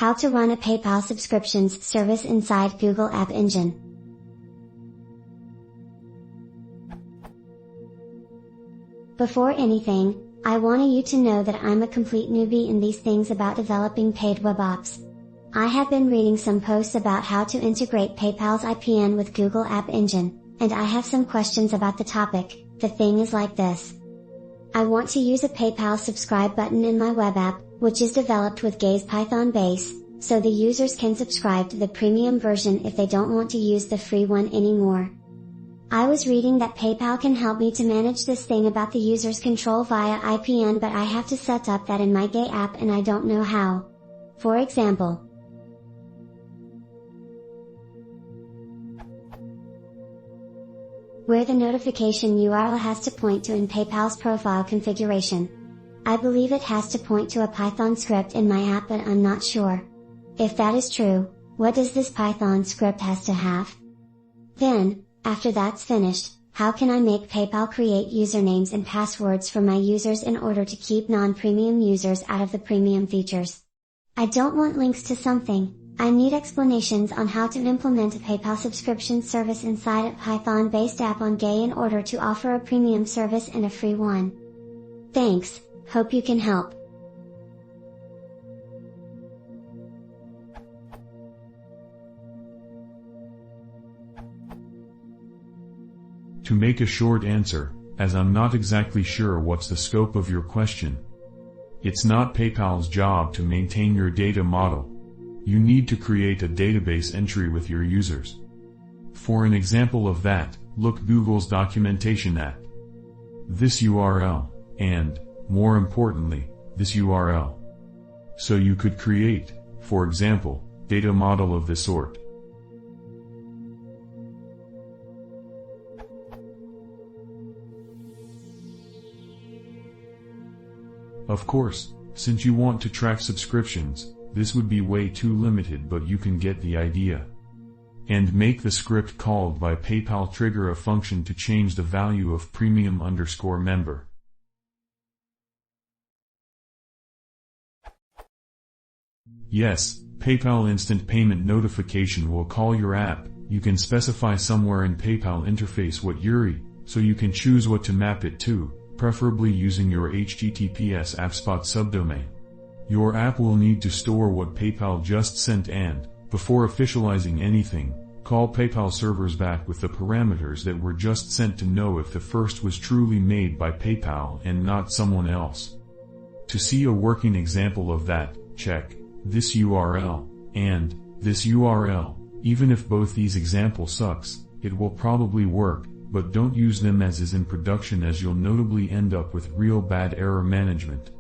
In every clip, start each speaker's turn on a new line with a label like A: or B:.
A: How to run a PayPal subscriptions service inside Google App Engine. Before anything, I want you to know that I'm a complete newbie in these things about developing paid web apps. I have been reading some posts about how to integrate PayPal's IPN with Google App Engine, and I have some questions about the topic. The thing is like this. I want to use a PayPal subscribe button in my web app, which is developed with Gaze Python base, so the users can subscribe to the premium version if they don't want to use the free one anymore. I was reading that PayPal can help me to manage this thing about the user's control via IPN, but I have to set up that in my Gaze app and I don't know how. For example, where the notification URL has to point to in PayPal's profile configuration. I believe it has to point to a Python script in my app, but I'm not sure. If that is true, what does this Python script has to have? Then, after that's finished, how can I make PayPal create usernames and passwords for my users in order to keep non-premium users out of the premium features? I don't want links to something, I need explanations on how to implement a PayPal subscription service inside a Python-based app on Gaze in order to offer a premium service and a free one. Thanks, hope you can help.
B: To make a short answer, as I'm not exactly sure what's the scope of your question. It's not PayPal's job to maintain your data model. You need to create a database entry with your users. For an example of that, look Google's documentation at this URL, and, more importantly, this URL. So you could create, for example, data model of this sort. Of course, since you want to track subscriptions, this would be way too limited, but you can get the idea. And make the script called by PayPal trigger a function to change the value of premium_member. Yes, PayPal instant payment notification will call your app. You can specify somewhere in PayPal interface what so you can choose what to map it to, preferably using your HTTPS AppSpot subdomain. Your app will need to store what PayPal just sent and, before officializing anything, call PayPal servers back with the parameters that were just sent to know if the first was truly made by PayPal and not someone else. To see a working example of that, check this URL and this URL. Even if both these examples sucks, it will probably work, but don't use them as is in production, as you'll notably end up with real bad error management.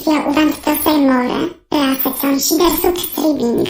C: Jag väntar 5 år, läser från Kidersuk Tribing.